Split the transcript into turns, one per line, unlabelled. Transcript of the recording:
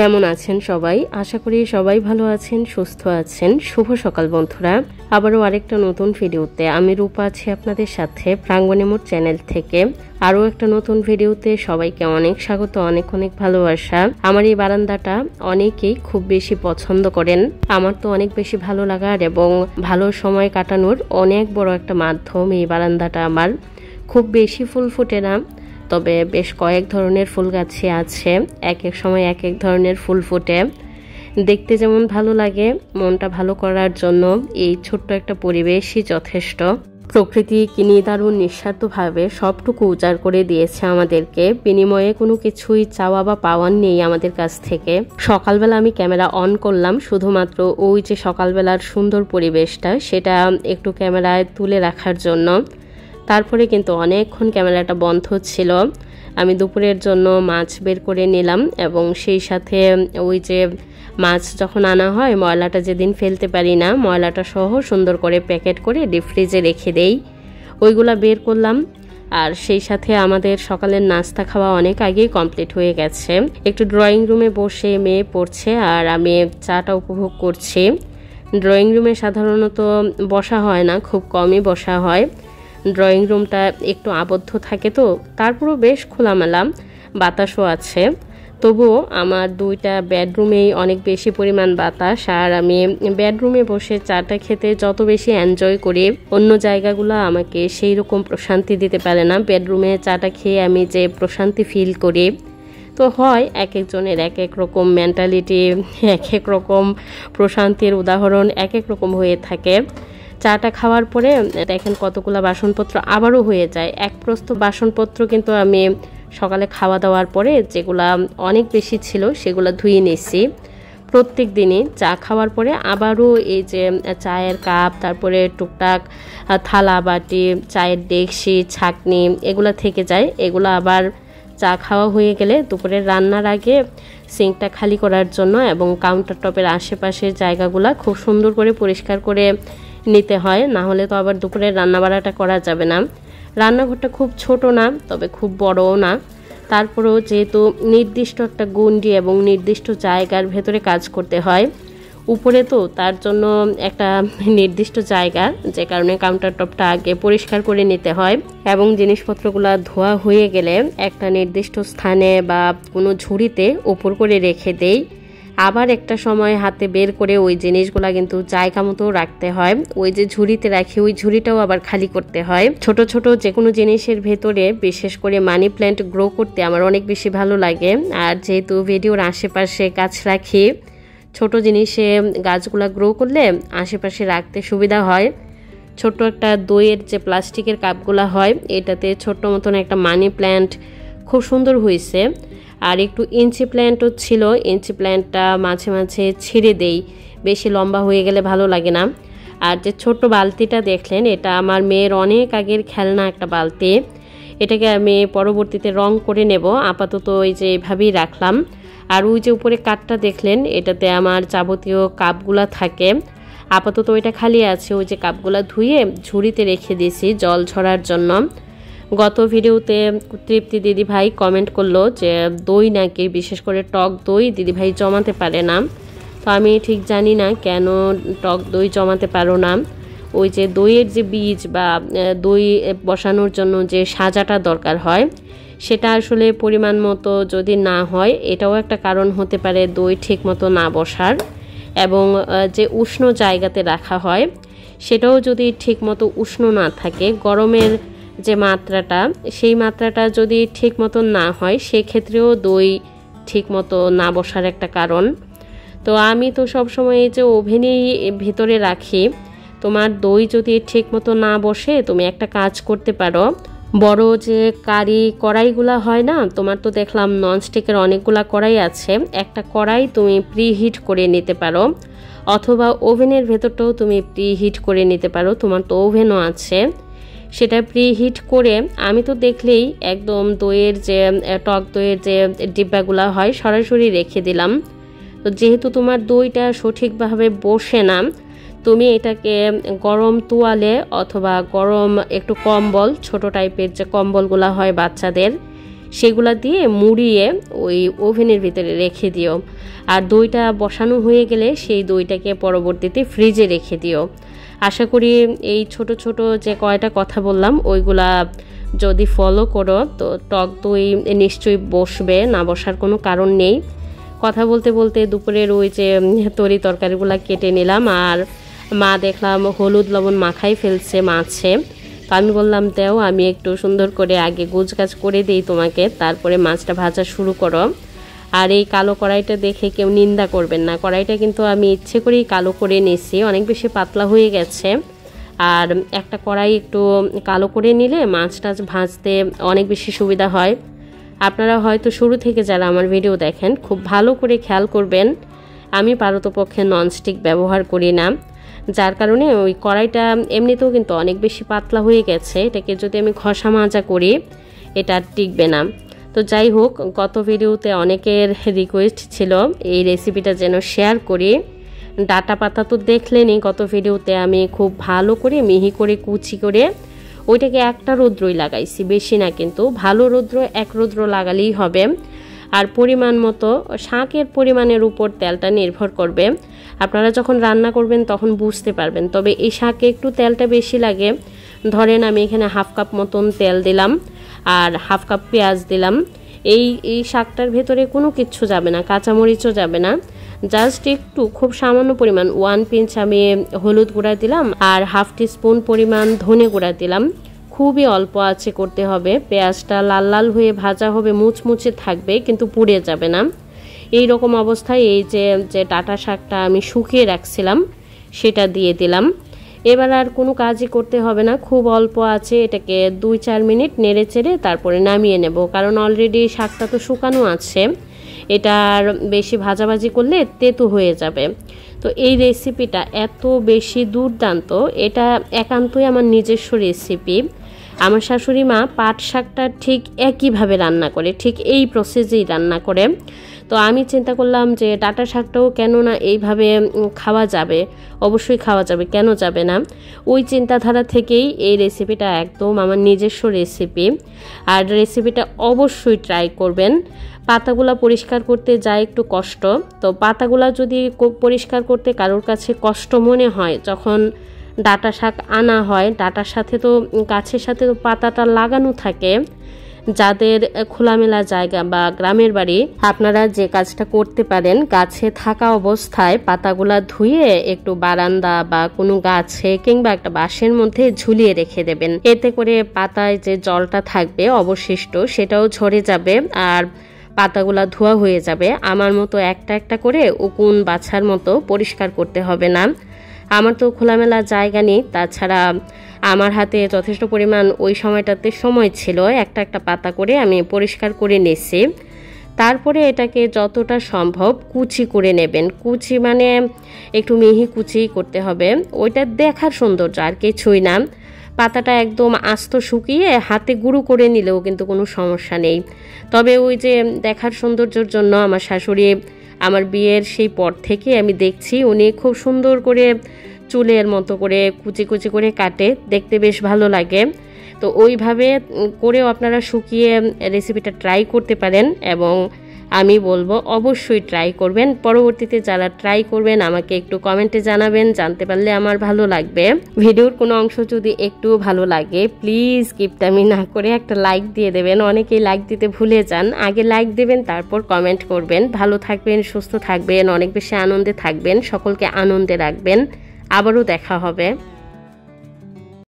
কেমন আছেন সবাই? আশা করি সবাই ভালো আছেন, সুস্থ আছেন। শুভ সকাল বন্ধুরা, আবারও আরেকটা নতুন ভিডিওতে আমি রূপা আছি আপনাদের সাথে প্রাঙ্গণে মোড় চ্যানেল থেকে। আরও একটা নতুন ভিডিওতে সবাইকে অনেক স্বাগত, অনেক অনেক ভালোবাসা। আমার এই বারান্দাটা অনেকেই খুব বেশি পছন্দ করেন। আমার তো অনেক বেশি ভালো লাগার এবং ভালো সময় কাটানোর অনেক বড় একটা মাধ্যম এই বারান্দাটা আমার। খুব বেশি ফুল ফোটে না, তবে বেশ কয়েক ধরনের ফুল গাছে আছে, এক এক সময় এক এক ধরনের ফুল ফোটে। দেখতে যেমন ভালো লাগে, মনটা ভালো করার জন্য এই ছোট্ট একটা পরিবেশই যথেষ্ট। প্রকৃতি কি নিদারুণ নিঃস্বার্থভাবে সবটুকু উজাড় করে দিয়েছে আমাদেরকে, বিনিময়ে কোনো কিছুই চাওয়া বা পাওয়ার নেই আমাদের কাছ থেকে। সকালবেলা আমি ক্যামেরা অন করলাম শুধুমাত্র ওই যে সকালবেলার সুন্দর পরিবেশটা সেটা একটু ক্যামেরায় তুলে রাখার জন্য। তারপরে কিন্তু অনেকক্ষণ ক্যামেরাটা বন্ধ ছিল। আমি দুপুরের জন্য মাছ বের করে নিলাম এবং সেই সাথে ওই যে মাছ যখন আনা হয় ময়লাটা যেদিন ফেলতে পারি না, ময়লাটা সহ সুন্দর করে প্যাকেট করে ডিপ ফ্রিজে রেখে দেই, ওইগুলা বের করলাম। আর সেই সাথে আমাদের সকালের নাস্তা খাওয়া অনেক আগেই কমপ্লিট হয়ে গেছে। একটু ড্রয়িং রুমে বসে মেয়ে পড়ছে আর আমি চাটা উপভোগ করছি। ড্রয়িং রুমে সাধারণত বসা হয় না, খুব কমই বসা হয়। ড্রয়িং রুমটা একটু আবদ্ধ থাকে, তো তারপরও বেশ খোলামেলা, বাতাসও আছে। তবুও আমার দুইটা বেডরুমেই অনেক বেশি পরিমাণ বাতাস, আর আমি বেডরুমে বসে চাটা খেতে যত বেশি এনজয় করি, অন্য জায়গাগুলো আমাকে সেই রকম প্রশান্তি দিতে পারে না। বেডরুমে চাটা খেয়ে আমি যে প্রশান্তি ফিল করি, তো হয় এক একজনের এক এক রকম মেন্টালিটি, এক এক রকম প্রশান্তির উদাহরণ এক এক রকম হয়ে থাকে। চাটা খাওয়ার পরে দেখেন কতগুলো বাসনপত্র আবারও হয়ে যায়। এক প্রস্ত বাসনপত্র কিন্তু আমি সকালে খাওয়া দাওয়ার পরে যেগুলা অনেক বেশি ছিল সেগুলো ধুয়ে নিয়েছি। প্রত্যেক দিনই চা খাওয়ার পরে আবারও এই যে চায়ের কাপ, তারপরে টুকটাক থালা বাটি, চায়ের ডেকসি, ছাঁকনি এগুলা থেকে যায়। এগুলো আবার চা খাওয়া হয়ে গেলে দুপুরের রান্নার আগে সিঙ্কটা খালি করার জন্য এবং কাউন্টার টপের আশেপাশের জায়গাগুলা খুব সুন্দর করে পরিষ্কার করে নিতে হয়, না হলে তো আবার দুপুরের রান্নাবাড়াটা করা যাবে না। রান্নাঘরটা খুব ছোট না, তবে খুব বড়ও না। তারপরেও যেহেতু নির্দিষ্ট একটা গণ্ডি এবং নির্দিষ্ট জায়গার ভেতরে কাজ করতে হয়, উপরে তো তার জন্য একটা নির্দিষ্ট জায়গা, যে কারণে কাউন্টার টপটা আগে পরিষ্কার করে নিতে হয় এবং জিনিসপত্রগুলো ধোয়া হয়ে গেলে একটা নির্দিষ্ট স্থানে বা কোনো ঝুড়িতে উপর করে রেখে দেই। আবার একটা সময় হাতে বের করে ওই জিনিসগুলা কিন্তু জায়গা মতো রাখতে হয়। ওই যে ঝুড়িতে রাখি ওই ঝুড়িটাও আবার খালি করতে হয়। ছোট ছোট যে কোনো জিনিসের ভেতরে বিশেষ করে মানি প্ল্যান্ট গ্রো করতে আমার অনেক বেশি ভালো লাগে। আর যেহেতু ভিডিওর আশেপাশে গাছ রাখি, ছোট জিনিসে গাছগুলা গ্রো করলে আশেপাশে রাখতে সুবিধা হয়। ছোট্ট একটা দইয়ের যে প্লাস্টিকের কাপগুলা হয়, এটাতে ছোট্ট মতন একটা মানি প্ল্যান্ট খুব সুন্দর হয়েছে। আর একটু ইঞ্চি প্ল্যান্টও ছিল, ইঞ্চি প্ল্যান্টটা মাঝে মাঝে ছিঁড়ে দেই, বেশি লম্বা হয়ে গেলে ভালো লাগে না। আর যে ছোট্ট বালতিটা দেখলেন, এটা আমার মেয়ের অনেক আগের খেলনা একটা বালতি। এটাকে আমি পরবর্তীতে রং করে নেব, আপাতত ওই যে এভাবেই রাখলাম। আর ওই যে উপরে কাঠটা দেখলেন, এটাতে আমার যাবতীয় কাপগুলা থাকে। আপাতত ওইটা খালি আছে, ওই যে কাপগুলা ধুয়ে ঝুড়িতে রেখে দিয়েছি জল ঝরার জন্য। গত ভিডিওতে তৃপ্তি দিদিভাই কমেন্ট করলো যে দই নাকি, বিশেষ করে টক দই দিদিভাই জমাতে পারে না। তো আমি ঠিক জানি না কেন টক দই জমাতে পারো না। ওই যে দইয়ের যে বীজ বা দই বসানোর জন্য যে সাজাটা দরকার হয়, সেটা আসলে পরিমাণ মতো যদি না হয়, এটাও একটা কারণ হতে পারে দই ঠিক মতো না বসার। এবং যে উষ্ণ জায়গাতে রাখা হয়, সেটাও যদি ঠিক মতো উষ্ণ না থাকে, গরমের যে মাত্রাটা, সেই মাত্রাটা যদি ঠিক মতো না হয়, সেক্ষেত্রেও দই ঠিক মতো না বসার একটা কারণ। তো আমি তো সবসময় এই যে ওভেনেই ভেতরে রাখি। তোমার দই যদি ঠিক মতো না বসে, তুমি একটা কাজ করতে পারো, বড় যে কারি কড়াইগুলা হয় না, তোমার তো দেখলাম ননস্টিকের অনেকগুলা কড়াই আছে, একটা কড়াই তুমি প্রিহিট করে নিতে পারো, অথবা ওভেনের ভেতরটাও তুমি প্রিহিট করে নিতে পারো, তোমার তো ওভেনও আছে। সেটা প্রিহিট করে আমি তো দেখলেই একদম দইয়ের যে টক দইয়ের যে ডিব্বাগুলা হয় সরাসরি রেখে দিলাম। তো যেহেতু তোমার দইটা সঠিকভাবে বসে না, তুমি এটাকে গরম তোয়ালে অথবা গরম একটু কম্বল, ছোট টাইপের যে কম্বলগুলো হয় বাচ্চাদের, সেগুলা দিয়ে মুড়িয়ে ওই ওভেনের ভিতরে রেখে দিও। আর দইটা বসানো হয়ে গেলে সেই দইটাকে পরবর্তীতে ফ্রিজে রেখে দিও। আশা করি এই ছোট ছোট যে কয়টা কথা বললাম ওইগুলা যদি ফলো করো তো টক দই নিশ্চয়ই বসবে, না বসার কোনো কারণ নেই। কথা বলতে বলতে দুপুরের ওই যে তরি তরকারিগুলো কেটে নিলাম, আর মা দেখলাম হলুদ লবণ মাখাই ফেলছে মাছে। তো আমি বললাম দেও, আমি একটু সুন্দর করে আগে গোছগাছ করে দিই তোমাকে, তারপরে মাছটা ভাজা শুরু করো। আর এই কালো কড়াইটা দেখে কেউ নিন্দা করবেন না, কড়াইটা কিন্তু আমি ইচ্ছে করেই কালো করে নিয়েছি, অনেক বেশি পাতলা হয়ে গেছে। আর একটা কড়াই একটু কালো করে নিলে মাছ টাছ ভাজতে অনেক বেশি সুবিধা হয়। আপনারা হয়তো শুরু থেকে যারা আমার ভিডিও দেখেন খুব ভালো করে খেয়াল করবেন, আমি পারতপক্ষে ননস্টিক ব্যবহার করি না, যার কারণে ওই কড়াইটা এমনিতেও কিন্তু অনেক বেশি পাতলা হয়ে গেছে। এটাকে যদি আমি ঘষা মাজা করি এটা টিকবে না। তো যাই হোক, গত ভিডিওতে অনেকের রিকোয়েস্ট ছিল এই রেসিপিটা যেন শেয়ার করি। ডাটা পাতা তো দেখলেনই, গত ভিডিওতে আমি খুব ভালো করে মিহি করে কুচি করে ওইটাকে একটা রৌদ্রই লাগাইছি, বেশি না, কিন্তু ভালো রৌদ্র, এক রৌদ্র লাগালেই হবে। আর পরিমাণ মতো শাকের পরিমাণের উপর তেলটা নির্ভর করবে। আপনারা যখন রান্না করবেন তখন বুঝতে পারবেন, তবে এই শাকে একটু তেলটা বেশি লাগে। ধরেন আমি এখানে হাফ কাপ মতন তেল দিলাম আর হাফ কাপ পেঁয়াজ দিলাম। এই শাকটার ভেতরে কোনো কিচ্ছু যাবে না, কাঁচামরিচও যাবে না, জাস্ট একটু খুব সামান্য পরিমাণ 1 পিঞ্চ আমি হলুদ গুঁড়া দিলাম আর হাফ টিস্পুন পরিমাণ ধনে গুঁড়া দিলাম। খুবই অল্প আছে করতে হবে, পেঁয়াজটা লাল লাল হয়ে ভাজা হবে, মুচমুচে থাকবে কিন্তু পুড়ে যাবে না। এই রকম অবস্থায় এই যে ডাটা শাকটা আমি শুকিয়ে রাখছিলাম সেটা দিয়ে দিলাম। এবার আর কোনো কাজই করতে হবে না, খুব অল্প আছে, এটাকে 2-4 মিনিট নেড়ে চেড়ে তারপরে নামিয়ে নেব, কারণ অলরেডি শাকটা তো শুকানো আছে, এটা আর বেশি ভাজাভাজি করলে তেতো হয়ে যাবে। তো এই রেসিপিটা এত বেশি দুর্দান্ত, এটা একান্তই আমার নিজস্ব রেসিপি। আমার শাশুড়ি মা পাট শাকটা ঠিক একইভাবে রান্না করে, ঠিক এই প্রসেসেই রান্না করে। তো আমি চিন্তা করলাম যে ডাটা শাকটাও কেন না এইভাবে খাওয়া যাবে, অবশ্যই খাওয়া যাবে, কেন যাবে না। ওই চিন্তাধারা থেকেই এই রেসিপিটা একদম আমার নিজস্ব রেসিপি। আর রেসিপিটা অবশ্যই ট্রাই করবেন। পাতাগুলা পরিষ্কার করতে যায় একটু কষ্ট, তো পাতাগুলা যদি পরিষ্কার করতে কারোর কাছে কষ্ট মনে হয়, যখন ডাটা শাক আনা হয়, ডাটার সাথে তো গাছের সাথে তো পাতাটা লাগানো থাকে, যাদের খোলামেলা জায়গা বা গ্রামের বাড়ি, আপনারা যে কাজটা করতে পারেন, গাছে থাকা অবস্থায় পাতাগুলা ধুয়ে একটু বারান্দা বা কোনো গাছে কিংবা একটা বাঁশের মধ্যে ঝুলিয়ে রেখে দেবেন। এতে করে পাতায় যে জলটা থাকবে অবশিষ্ট সেটাও ঝরে যাবে আর পাতাগুলা ধোয়া হয়ে যাবে। আমার মতো একটা একটা করে উকুন বাছার মতো পরিষ্কার করতে হবে না। আমার তো খোলামেলা জায়গা নেই, তাছাড়া আমার হাতে যথেষ্ট পরিমাণ ওই সময়টাতে সময় ছিল, একটা একটা পাতা করে আমি পরিষ্কার করে নিয়েছি। তারপরে এটাকে যতটা সম্ভব কুচি করে নেবেন। কুচি মানে একটু মিহি কুচি করতে হবে, ওইটা দেখার সৌন্দর্য আর কিছুই না। পাতাটা একদম আস্ত শুকিয়ে হাতে গুঁড়ো করে নিলেও কিন্তু কোনো সমস্যা নেই, তবে ওই যে দেখার সৌন্দর্যের জন্য আমার শাশুড়ি আমার বিয়ের সেই পর থেকে আমি দেখছি উনি খুব সুন্দর করে চুলের মতো করে কুচি কুচি করে কাটে, দেখতে বেশ ভালো লাগে। তো ওইভাবে করেও আপনারা শুকিয়ে রেসিপিটা ট্রাই করতে পারেন এবং আমি বলবো অবশ্যই ট্রাই করবেন। পরবর্তীতে যারা ট্রাই করবেন আমাকে একটু কমেন্টে জানাবেন, জানতে পারলে আমার ভালো লাগবে। ভিডিওর কোনো অংশ যদি একটু ভালো লাগে প্লিজ কিপটামি না করে একটা লাইক দিয়ে দেবেন। অনেকেই লাইক দিতে ভুলে যান, আগে লাইক দেবেন তারপর কমেন্ট করবেন। ভালো থাকবেন, সুস্থ থাকবেন, অনেক বেশি আনন্দে থাকবেন, সকলকে আনন্দে রাখবেন। আবারও দেখা হবে।